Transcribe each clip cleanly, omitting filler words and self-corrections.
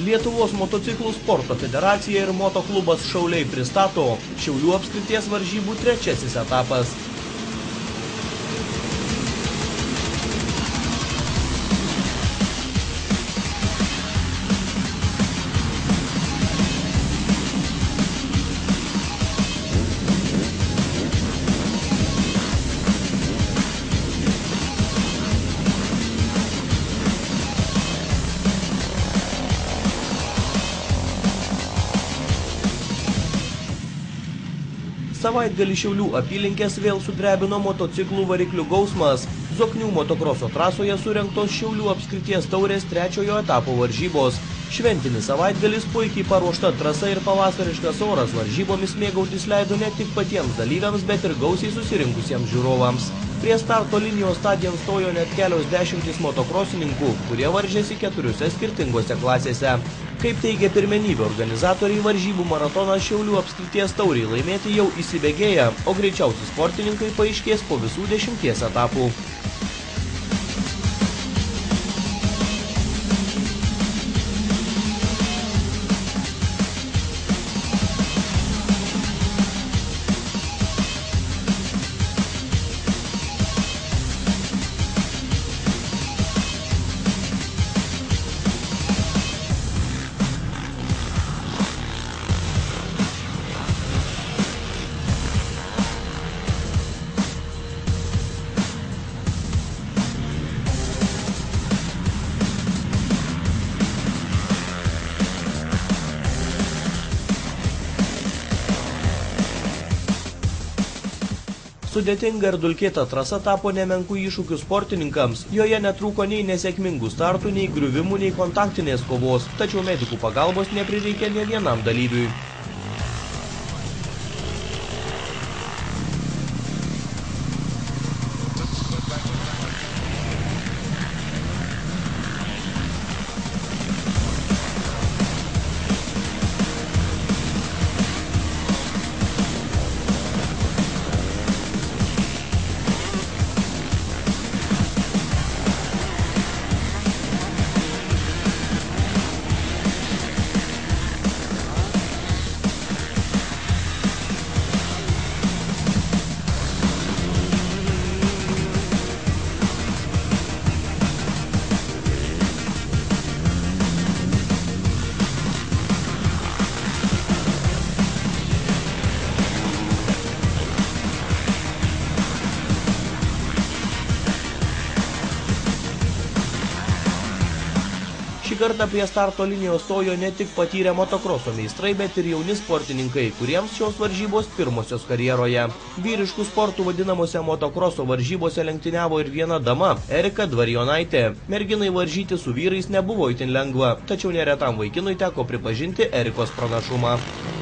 Lietuvos motociklų sporto federacija ir motoklubas Šauliai pristato Šiaulių apskrities varžybų trečiasis etapas. Savaitgalį Šiaulių apylinkės vėl sudrebino motociklų variklių gausmas. Zoknių motokroso trasoje surengtos Šiaulių apskrities taurės trečiojo etapo varžybos. Šventinis savaitgalis, puikiai paruošta trasa ir pavasariškas oras varžybomis mėgautis leido ne tik patiems dalyviams, bet ir gausiai susirinkusiems žiūrovams. Prie starto linijos tądien stojo net kelios dešimtys motokrosininkų, kurie varžėsi 4 skirtingose klasėse. Kaip teigia pirmenybių organizatoriai, varžybų maratoną Šiaulių apskrities tauriai laimėti jau įsibėgėja, o greičiausi sportininkai paaiškės po visų 10 etapų. Sudėtinga ir dulkėta trasa tapo nemenkų iššūkių sportininkams. Joje netrūko nei nesėkmingų startų, nei griuvimų, nei kontaktinės kovos. Tačiau medikų pagalbos neprireikė nė vienam dalyviui. Šį kartą prie starto linijos stojo ne tik patyrę motokroso meistrai, bet ir jauni sportininkai, kuriems šios varžybos pirmosios karjeroje. Vyriškų sportų vadinamuose motokroso varžybose lenktyniavo ir viena dama, Erika Dvarjonaitė. Merginai varžyti su vyrais nebuvo itin lengva, tačiau neretam vaikinui teko pripažinti Erikos pranašumą. –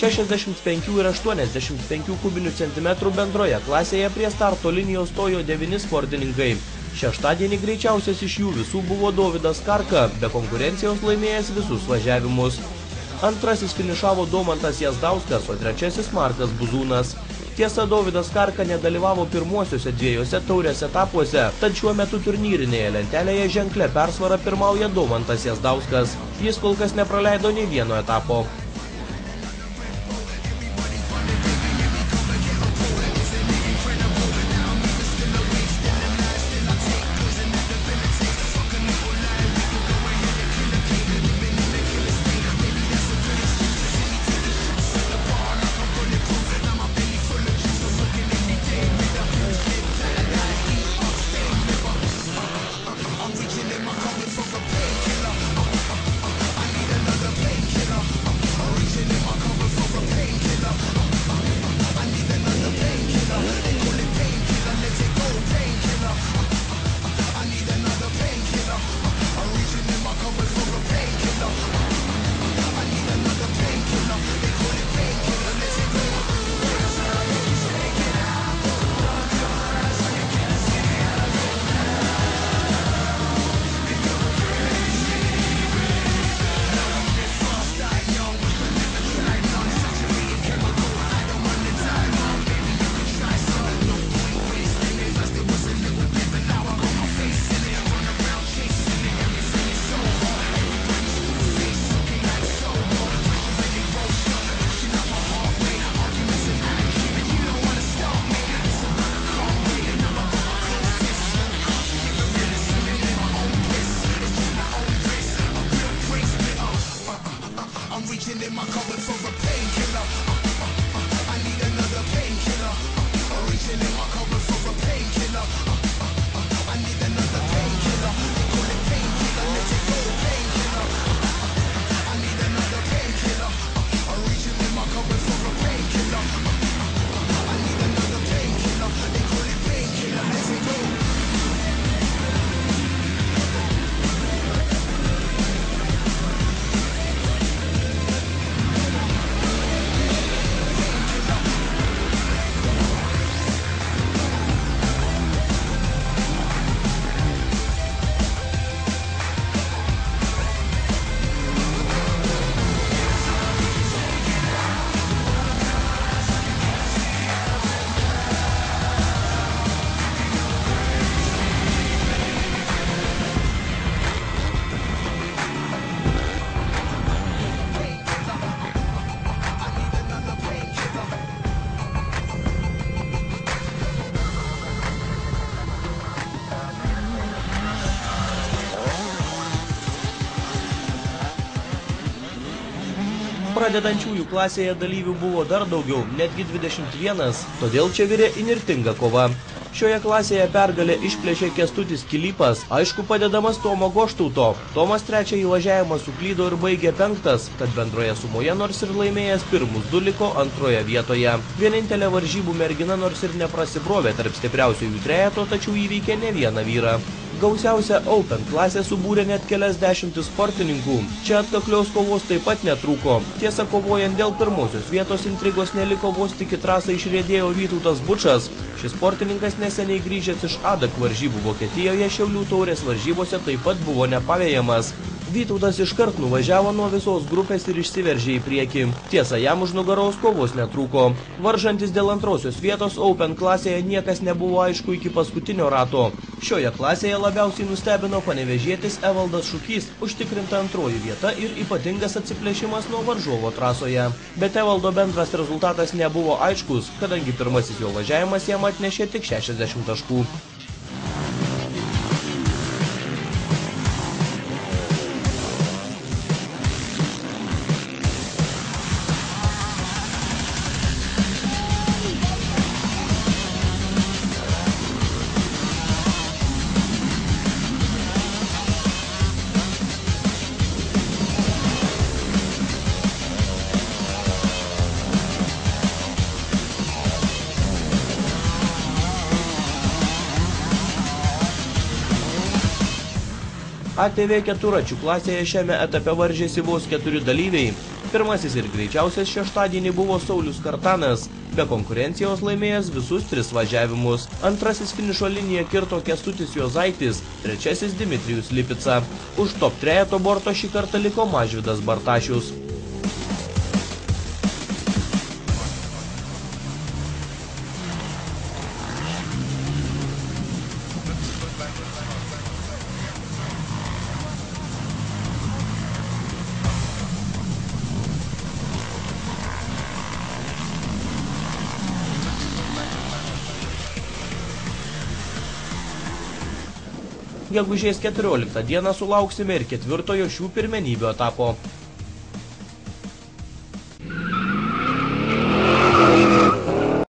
65 ir 85 kubinių centimetrų bendroje klasėje prie starto linijos stojo 9 sportininkai. Šeštadienį greičiausias iš jų visų buvo Dovydas Karka, be konkurencijos laimėjęs visus važiavimus. Antrasis finišavo Domantas Jazdauskas, o trečiasis Markas Buzūnas. Tiesa, Dovydas Karka nedalyvavo pirmuosiuose 2 taurės etapuose, tad šiuo metu turnyrinėje lentelėje ženklia persvara pirmauja Domantas Jazdauskas. Jis kol kas nepraleido nei vieno etapo. Pradedančiųjų klasėje dalyvių buvo dar daugiau, netgi 21, todėl čia virė įnirtinga kova. Šioje klasėje pergalę išplėšė Kęstutis Kilypas, aišku padedamas Tomo Goštauto. Tomas trečią įvažiavimą suklydo ir baigė 5, tad bendroje sumoje nors ir laimėjęs pirmus 2 liko antroje vietoje. Vienintelė varžybų mergina nors ir neprasibrovė tarp stipriausiųjų trejeto, tačiau įveikė ne vieną vyrą. Gausiausia Open klasė subūrė net kelias dešimtis sportininkų. Čia atkaklios kovos taip pat netrūko. Tiesa, kovojant dėl pirmosios vietos intrigos neliko, vos tik į trasą išriedėjo Vytautas Bučas. Šis sportininkas neseniai grįžęs iš ADAK varžybų Vokietijoje Šiaulių taurės varžybose taip pat buvo nepavėjamas. Vytautas iškart nuvažiavo nuo visos grupės ir išsiveržė į priekį. Tiesa, jam už nugaros kovos netrūko. Varžantis dėl antrosios vietos Open klasėje niekas nebuvo aišku iki paskutinio rato. Šioje klasėje labiausiai nustebino panevėžietis Evaldas Šukys, užtikrinta antroji vieta ir ypatingas atsiplėšimas nuo varžovo trasoje. Bet Evaldo bendras rezultatas nebuvo aiškus, kadangi pirmasis jo važiavimas jam atnešė tik 60 taškų. ATV keturračių klasėje šiame etape varžėsi vos 4 dalyviai. Pirmasis ir greičiausias šeštadienį buvo Saulius Kartanas, be konkurencijos laimėjęs visus 3 važiavimus. Antrasis finišo liniją kirto Kęstutis Jozaitis, trečiasis Dimitrijus Lipica. Už top trejeto borto šį kartą liko Mažvydas Bartašius. Gegužės 14 dieną sulauksime ir 4-ojo šių pirmenybių etapo.